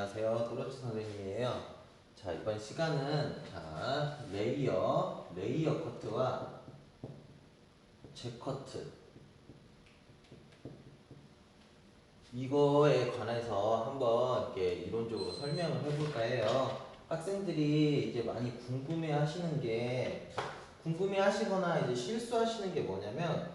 안녕하세요. 또르치 선생님이에요. 자, 이번 시간은 레이어 커트와 잭커트 이거에 관해서 한번 이렇게 이론적으로 설명을 해볼까 해요. 학생들이 이제 많이 궁금해하시거나 이제 실수하시는 게 뭐냐면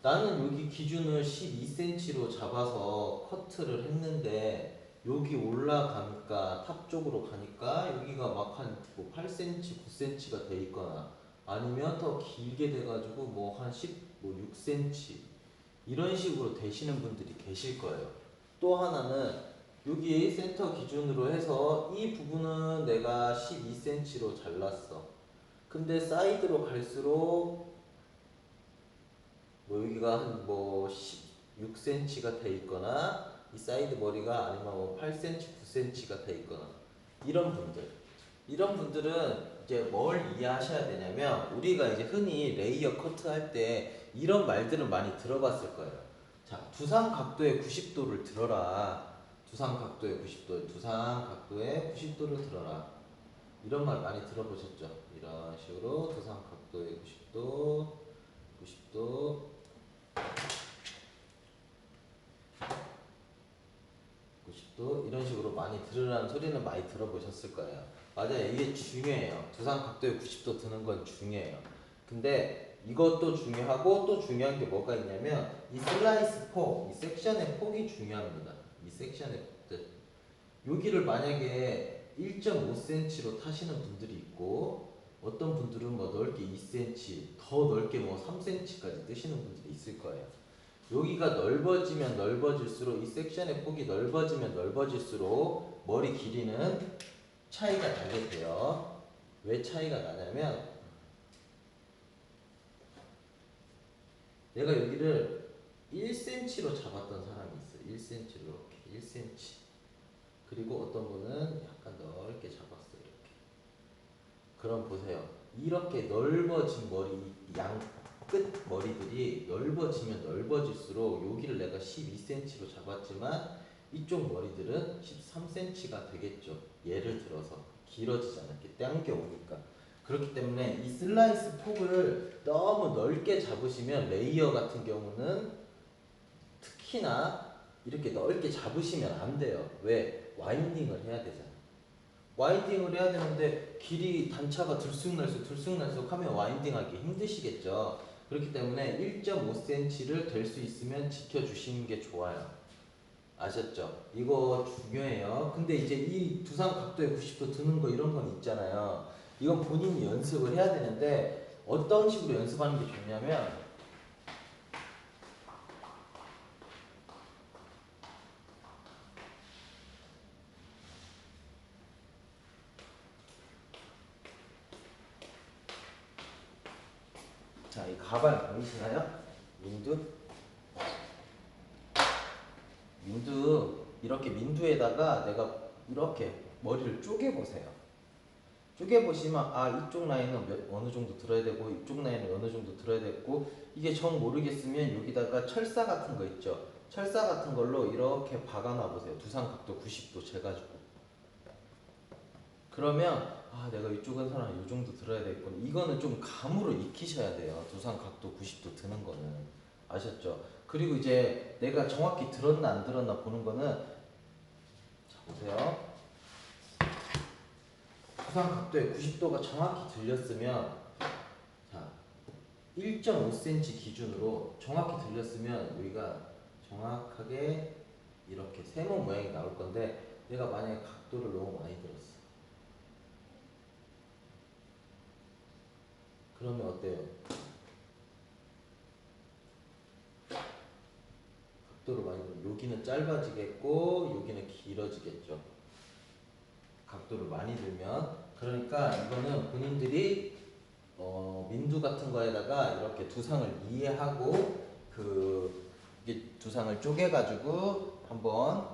나는 여기 기준을 12cm로 잡아서 커트를 했는데 여기 올라가니까 탑 쪽으로 가니까 여기가 막 한 8cm, 9cm가 돼 있거나 아니면 더 길게 돼가지고 뭐 한 6cm 이런 식으로 되시는 분들이 계실 거예요. 또 하나는 여기 센터 기준으로 해서 이 부분은 내가 12cm로 잘랐어. 근데 사이드로 갈수록 뭐 여기가 한 뭐 16cm가 돼 있거나 이 사이드 머리가 아니면 뭐 8cm, 9cm가 돼 있거나 이런 분들은 이제 뭘 이해하셔야 되냐면 우리가 이제 흔히 레이어 커트 할 때 이런 말들을 많이 들어봤을 거예요. 자, 두상 각도의 90도를 들어라. 두상 각도의 90도, 두상 각도의 90도를 들어라. 이런 말 많이 들어보셨죠? 이런 식으로 두상 각도의 90도, 90도 90도 이런 식으로 많이 들으라는 소리는 많이 들어보셨을 거예요. 맞아요. 이게 중요해요. 두상 각도에 90도 드는 건 중요해요. 근데 이것도 중요하고 또 중요한 게 뭐가 있냐면 이 슬라이스 폭, 이 섹션의 폭이 중요합니다. 이 섹션의 폭들. 여기를 만약에 1.5cm로 타시는 분들이 있고 어떤 분들은 뭐 넓게 2cm, 더 넓게 뭐 3cm까지 뜨시는 분들이 있을 거예요. 여기가 넓어지면 넓어질수록 이 섹션의 폭이 넓어지면 넓어질수록 머리 길이는 차이가 나게 돼요. 왜 차이가 나냐면 내가 여기를 1cm로 잡았던 사람이 있어요. 1cm로 이렇게 1cm. 그리고 어떤 분은 약간 넓게 잡았어요. 이렇게. 그럼 보세요. 이렇게 넓어진 머리 양 끝 머리들이 넓어지면 넓어질수록 여기를 내가 12cm로 잡았지만 이쪽 머리들은 13cm가 되겠죠. 예를 들어서 길어지잖아. 이렇게 당겨 오니까. 그렇기 때문에 이 슬라이스 폭을 너무 넓게 잡으시면 레이어 같은 경우는 특히나 이렇게 넓게 잡으시면 안 돼요. 왜? 와인딩을 해야 되잖아. 와인딩을 해야 되는데 길이 단차가 들쑥날쑥 하면 와인딩하기 힘드시겠죠. 그렇기 때문에 1.5cm를 될 수 있으면 지켜주시는 게 좋아요. 아셨죠? 이거 중요해요. 근데 이제 이 두상 각도에 90도 드는 거 이런 건 있잖아요. 이건 본인이 연습을 해야 되는데 어떤 식으로 연습하는 게 좋냐면 자, 이 가발 보이시나요? 민두 이렇게 민두에다가 내가 이렇게 머리를 쪼개보세요. 쪼개보시면 이쪽 라인은 어느 정도 들어야 되고 이쪽 라인은 어느 정도 들어야 되고 이게 정 모르겠으면 여기다가 철사 같은 거 있죠. 철사 같은 걸로 이렇게 박아놔 보세요. 두상 각도 90도 재가지고. 그러면 내가 이쪽은 사람 이 정도 들어야 되겠구나. 이거는 좀 감으로 익히셔야 돼요. 두상 각도 90도 드는 거는. 아셨죠? 그리고 이제 내가 정확히 들었나 안 들었나 보는 거는 자 보세요. 두상 각도에 90도가 정확히 들렸으면 자 1.5cm 기준으로 정확히 들렸으면 여기가 정확하게 이렇게 세모 모양이 나올 건데 내가 만약에 각도를 너무 많이 들었어. 그러면 어때요? 각도를 많이 들면 여기는 짧아지겠고 여기는 길어지겠죠. 각도를 많이 들면. 그러니까 이거는 본인들이 민두 같은 거에다가 이렇게 두상을 이해하고 이게 두상을 쪼개가지고 한번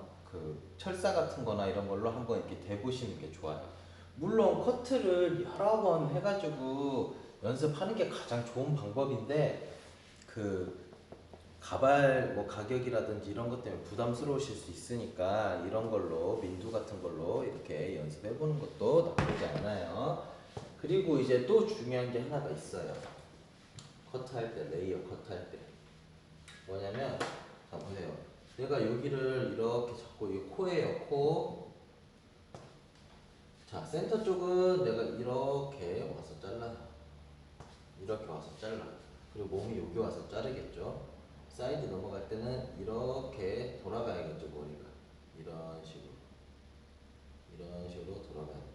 철사 같은 거나 이런 걸로 한번 이렇게 대보시는 게 좋아요. 물론 커트를 여러 번 해가지고 연습하는 게 가장 좋은 방법인데 가발 뭐 가격이라든지 이런 것 때문에 부담스러우실 수 있으니까 이런 걸로 민두 같은 걸로 이렇게 연습해 보는 것도 나쁘지 않아요. 그리고 이제 또 중요한 게 하나가 있어요. 커트할 때, 레이어 커트할 때 뭐냐면, 자 보세요. 내가 여기를 이렇게 잡고, 이 코예요, 코. 자, 센터 쪽은 내가 이렇게 와서 잘라요. 이렇게 와서 잘라. 그리고 몸이 여기 와서 자르겠죠. 사이드 넘어갈 때는 이렇게 돌아가야겠죠, 머리가. 이런 식으로. 이런 식으로 돌아가야 돼요.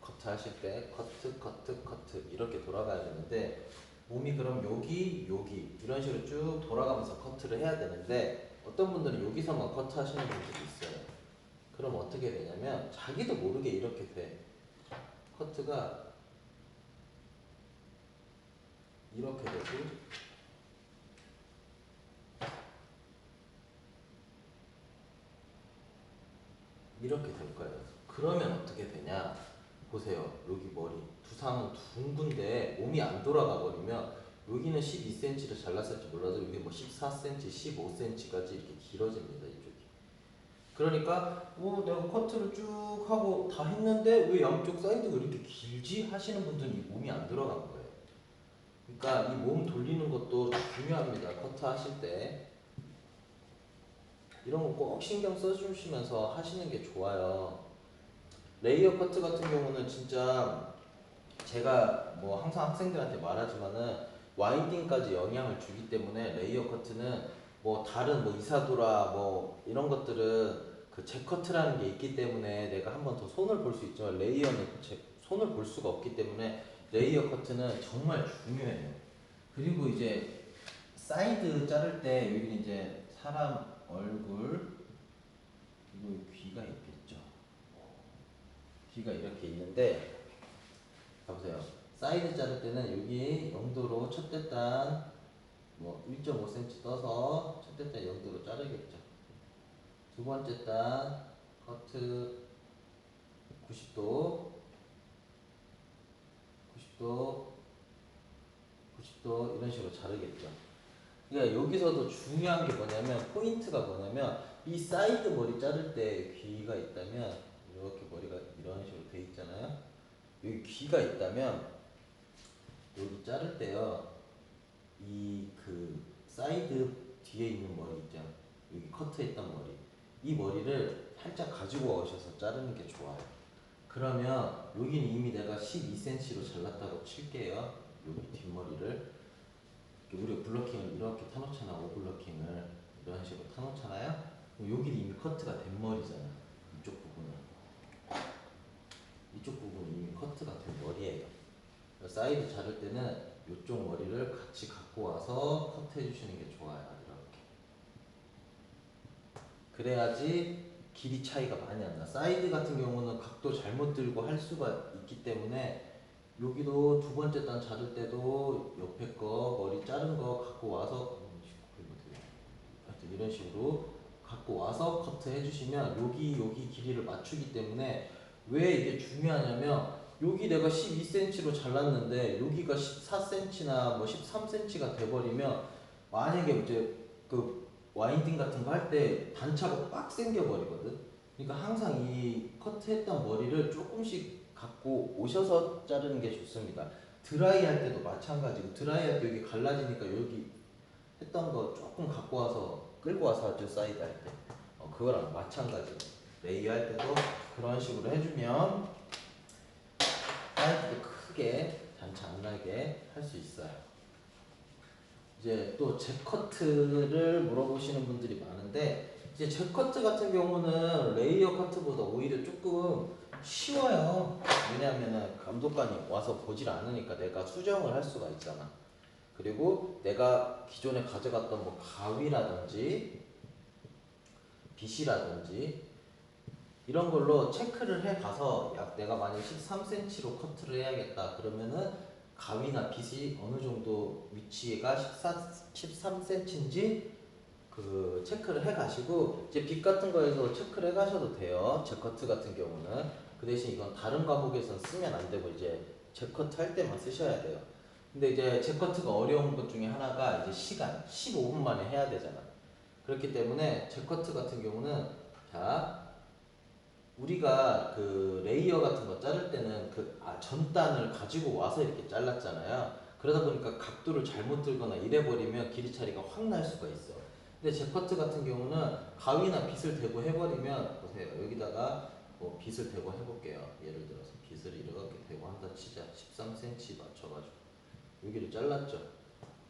커트 하실 때 커트, 커트, 커트 이렇게 돌아가야 되는데, 몸이 그럼 여기, 여기 이런 식으로 쭉 돌아가면서 커트를 해야 되는데, 어떤 분들은 여기서만 커트 하시는 분들이 있어요. 그럼 어떻게 되냐면 자기도 모르게 이렇게 돼. 커트가 이렇게 되고, 이렇게 될 거예요. 그러면 어떻게 되냐? 보세요. 여기 머리 두상은 둥근데 몸이 안 돌아가 버리면, 여기는 12cm를 잘랐을지 몰라도 여기 뭐 14cm, 15cm까지 이렇게 길어집니다. 이쪽이. 그러니까 내가 커트를 쭉 하고 다 했는데 왜 양쪽 사이드가 이렇게 길지? 하시는 분들은 몸이 안 들어간 거예요. 그러니까 이 몸 돌리는 것도 중요합니다. 커트 하실 때. 이런 거 꼭 신경 써주시면서 하시는 게 좋아요. 레이어 커트 같은 경우는 진짜 제가 뭐 항상 학생들한테 말하지만은 와인딩까지 영향을 주기 때문에, 레이어 커트는 뭐 다른 뭐 이사도라 뭐 이런 것들은 그 잭커트라는 게 있기 때문에 내가 한 번 더 손을 볼 수 있지만, 레이어는 손을 볼 수가 없기 때문에 레이어 커트는 정말 중요해요. 그리고 이제 사이드 자를 때 여기는 이제 사람 얼굴, 그리고 귀가 있겠죠. 귀가 이렇게 있는데, 봐보세요. 사이드 자를 때는 여기 0도로 첫 대단 뭐 1.5cm 떠서 첫 대단 0도로 자르겠죠. 두 번째 단 커트 90도, 90도, 90도 이런 식으로 자르겠죠. 그러니까 여기서도 중요한 게 뭐냐면, 포인트가 뭐냐면, 이 사이드 머리 자를 때 귀가 있다면, 이렇게 머리가 이런 식으로 돼 있잖아요. 여기 귀가 있다면 여기 자를 때요, 이 그 사이드 뒤에 있는 머리 있죠, 여기 커트했던 머리, 이 머리를 살짝 가지고 오셔서 자르는 게 좋아요. 그러면 여기는 이미 내가 12cm로 잘랐다고 칠게요. 여기 뒷머리를 우리가 블러킹을 이렇게 타놓잖아. 오블러킹을 이런 식으로 타놓잖아요. 그럼 여기는 이미 커트가 된 머리잖아. 이쪽 부분은, 이쪽 부분은 이미 커트가 된 머리예요. 사이드 자를 때는 이쪽 머리를 같이 갖고 와서 커트해 주시는 게 좋아요. 이렇게. 그래야지 길이 차이가 많이 안 나. 사이드 같은 경우는 각도 잘못 들고 할 수가 있기 때문에, 여기도 두 번째 단 자를 때도 옆에 거 머리 자른 거 갖고 와서, 하여튼 이런 식으로 갖고 와서 커트 해주시면 여기 길이를 맞추기 때문에. 왜 이게 중요하냐면, 여기 내가 12cm로 잘랐는데 여기가 14cm나 뭐 13cm가 돼버리면, 만약에 이제 그 와인딩 같은 거 할 때 단차가 빡 생겨버리거든. 그러니까 항상 이 커트했던 머리를 조금씩 갖고 오셔서 자르는 게 좋습니다. 드라이 할 때도 마찬가지고, 드라이 할 때 여기 갈라지니까 여기 했던 거 조금 갖고 와서 끌고 와서 하죠. 사이드 할 때. 그거랑 마찬가지. 레이어 할 때도 그런 식으로 해주면 사이드도 크게 단차 안 나게 할 수 있어요. 이제 또 잭커트를 물어보시는 분들이 많은데, 이제 잭커트 같은 경우는 레이어 커트보다 오히려 조금 쉬워요. 왜냐하면 감독관이 와서 보질 않으니까 내가 수정을 할 수가 있잖아. 그리고 내가 기존에 가져갔던 뭐 가위라든지 빗이라든지 이런 걸로 체크를 해 가서, 약 내가 만약 13cm로 커트를 해야겠다 그러면은 가위나 빗이 어느 정도 위치가 13cm인지 그 체크를 해 가시고, 이제 빗 같은 거에서 체크를 해 가셔도 돼요. 잭커트 같은 경우는. 그 대신 이건 다른 과목에서는 쓰면 안 되고, 이제 잭커트 할 때만 쓰셔야 돼요. 근데 이제 제커트가 어려운 것 중에 하나가 이제 시간, 15분 만에 해야 되잖아. 그렇기 때문에 제커트 같은 경우는 자 우리가 그 레이어 같은 거 자를 때는 그 전단을 가지고 와서 이렇게 잘랐잖아요. 그러다 보니까 각도를 잘못 들거나 이래버리면 길이 차이가 확 날 수가 있어. 근데 제커트 같은 경우는 가위나 빗을 대고 해버리면 보세요. 여기다가 뭐 빗을 대고 해볼게요. 예를 들어서 빗을 이렇게 대고 한다 치자. 13cm 맞춰가지고 여기를 잘랐죠.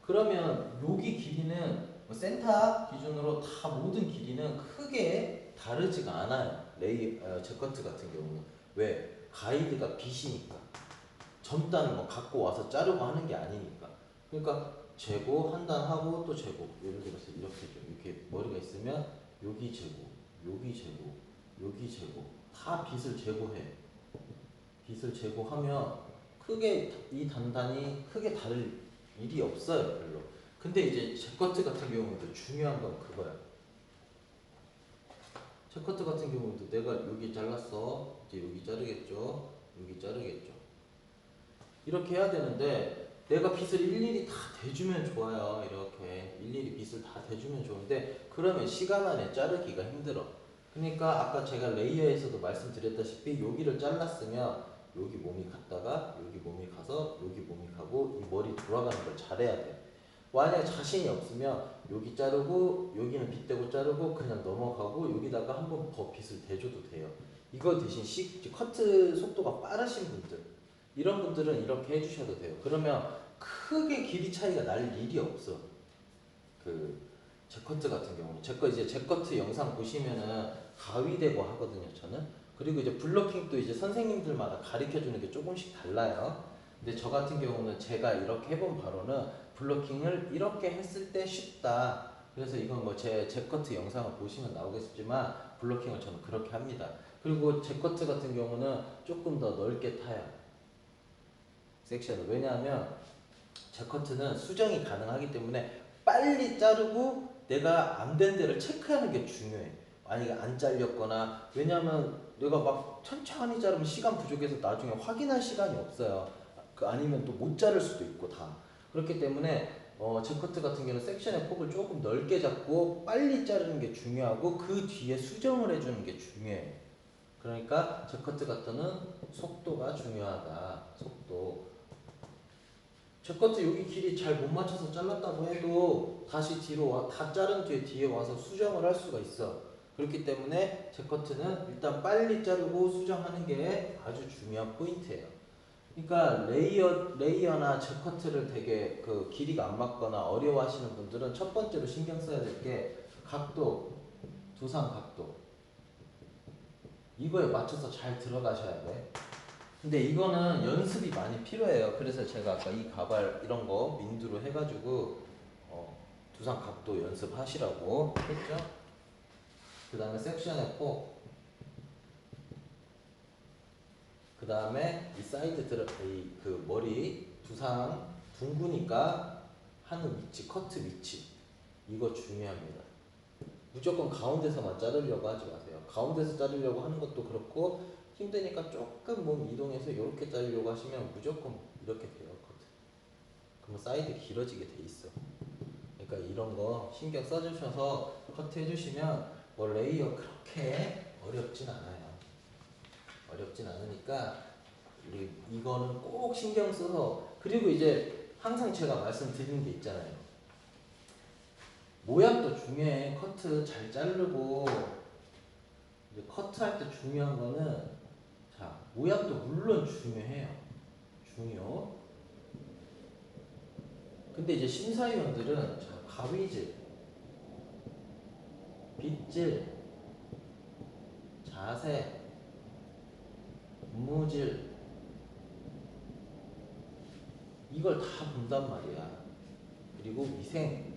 그러면 여기 길이는 뭐 센터 기준으로 다 모든 길이는 크게 다르지가 않아요. 제커트 같은 경우는 왜? 가이드가 빗이니까 전단을 뭐 갖고 와서 자르고 하는 게 아니니까. 그러니까 재고 한 단 하고 또 재고. 예를 들어서 이렇게 좀 이렇게 머리가 있으면 여기 재고, 여기 재고, 여기 재고 다 빗을 제거해. 빗을 제거하면 크게 이 단단이 크게 다를 일이 없어요, 별로. 근데 이제 제커트 같은 경우도 중요한 건 그거야. 제커트 같은 경우도 내가 여기 잘랐어. 이제 여기 자르겠죠. 여기 자르겠죠. 이렇게 해야 되는데 내가 빗을 일일이 다 대주면 좋아요. 이렇게 일일이 빗을 다 대주면 좋은데 그러면 시간 안에 자르기가 힘들어. 그러니까 아까 제가 레이어에서도 말씀드렸다시피 여기를 잘랐으면 여기 몸이 갔다가 여기 몸이 가서 여기 몸이 가고 이 머리 돌아가는 걸 잘해야 돼. 만약에 자신이 없으면 여기 자르고 여기는 빗대고 자르고 그냥 넘어가고 여기다가 한 번 더 빗을 대줘도 돼요. 이거 대신 커트 속도가 빠르신 분들 이런 분들은 이렇게 해주셔도 돼요. 그러면 크게 길이 차이가 날 일이 없어. 그 제커트 같은 경우는 제커트 영상 보시면은 가위 대고 하거든요. 저는 그리고 이제 블로킹도 이제 선생님들마다 가르쳐 주는 게 조금씩 달라요. 근데 저 같은 경우는 제가 이렇게 해본 바로는 블로킹을 이렇게 했을 때 쉽다. 그래서 이건 뭐 제 제커트 영상을 보시면 나오겠지만 블로킹을 저는 그렇게 합니다. 그리고 제커트 같은 경우는 조금 더 넓게 타요. 섹션을. 왜냐하면 제커트는 수정이 가능하기 때문에 빨리 자르고 내가 안 된 데를 체크하는 게 중요해. 만약에 안 잘렸거나 왜냐하면 내가 막 천천히 자르면 시간 부족해서 나중에 확인할 시간이 없어요. 그 아니면 또 못 자를 수도 있고 다. 그렇기 때문에 제커트 같은 경우는 섹션의 폭을 조금 넓게 잡고 빨리 자르는 게 중요하고 그 뒤에 수정을 해주는 게 중요해요. 그러니까 제커트 같은 속도가 중요하다. 속도. 제커트 여기 길이 잘 못 맞춰서 잘랐다고 해도 다시 다 자른 뒤에 와서 수정을 할 수가 있어. 그렇기 때문에 제커트는 일단 빨리 자르고 수정하는 게 아주 중요한 포인트예요. 그러니까 레이어나 제커트를 되게 그 길이가 안 맞거나 어려워하시는 분들은 첫 번째로 신경 써야 될 게 각도, 두상 각도. 이거에 맞춰서 잘 들어가셔야 돼. 근데 이거는 연습이 많이 필요해요. 그래서 제가 아까 이 가발 이런 거 민두로 해가지고 두상 각도 연습하시라고 했죠. 그 다음에 섹션의 폭, 그 다음에 이 사이드 그 머리 두상 둥그니까 하는 위치, 커트 위치 이거 중요합니다. 무조건 가운데서만 자르려고 하지 마세요. 가운데서 자르려고 하는 것도 그렇고 힘드니까 조금 몸 이동해서 이렇게 자르려고 하시면 무조건 이렇게 돼요. 커트. 그러면 사이드 길어지게 돼 있어. 그러니까 이런 거 신경 써주셔서 커트 해주시면 뭐 레이어 그렇게 어렵진 않아요. 어렵진 않으니까 이거는 꼭 신경 써서. 그리고 이제 항상 제가 말씀드리는 게 있잖아요. 모양도 중요해. 커트 잘 자르고 이제 커트할 때 중요한 거는 자 모양도 물론 중요해요. 중요. 근데 이제 심사위원들은 자 가위질, 빗질, 자세, 무질 이걸 다 본단 말이야. 그리고 위생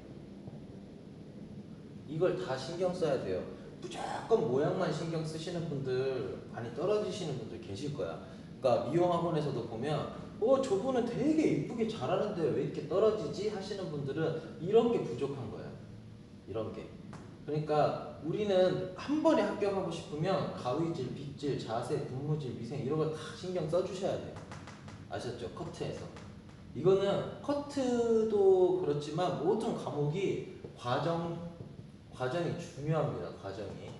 이걸 다 신경 써야 돼요. 무조건 모양만 신경 쓰시는 분들 많이 떨어지시는 분들 계실 거야. 그러니까 미용 학원에서도 보면 저분은 되게 이쁘게 잘하는데 왜 이렇게 떨어지지 하시는 분들은 이런 게 부족한 거야. 이런 게. 그러니까 우리는 한 번에 합격하고 싶으면 가위질, 빗질, 자세, 분무질, 위생 이런 거 다 신경 써주셔야 돼요. 아셨죠? 커트에서. 이거는 커트도 그렇지만 모든 과목이 과정이 중요합니다. 과정이.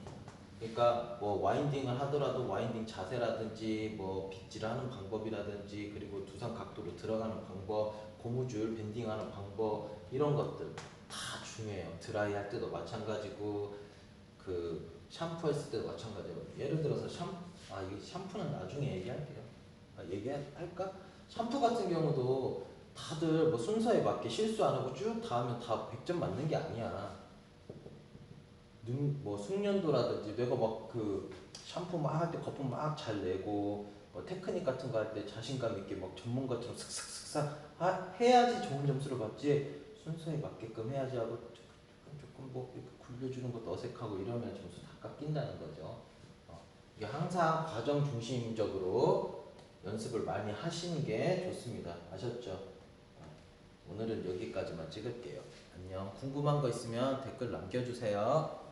그러니까 뭐 와인딩을 하더라도 와인딩 자세라든지 뭐 빗질을 하는 방법이라든지 그리고 두상 각도로 들어가는 방법, 고무줄 밴딩하는 방법 이런 것들 다 중요해요. 드라이 할 때도 마찬가지고 그 샴푸했을 때도 마찬가지예요. 예를 들어서 이 샴푸는 나중에 얘기할게요. 얘기할까? 샴푸 같은 경우도 다들 뭐 순서에 맞게 실수 안 하고 쭉 다 하면 다 100점 맞는 게 아니야. 뭐 숙련도라든지 내가 막 그 샴푸 막 할 때 거품 막 잘 내고 뭐 테크닉 같은 거 할 때 자신감 있게 막 전문가처럼 슥슥슥슥 해야지 좋은 점수를 받지 순서에 맞게끔 해야지 하고 조금 뭐 이렇게 굴려주는 것도 어색하고 이러면 점수 다 깎인다는 거죠. 이게 항상 과정 중심적으로 연습을 많이 하시는 게 좋습니다. 아셨죠? 오늘은 여기까지만 찍을게요. 안녕. 궁금한 거 있으면 댓글 남겨주세요.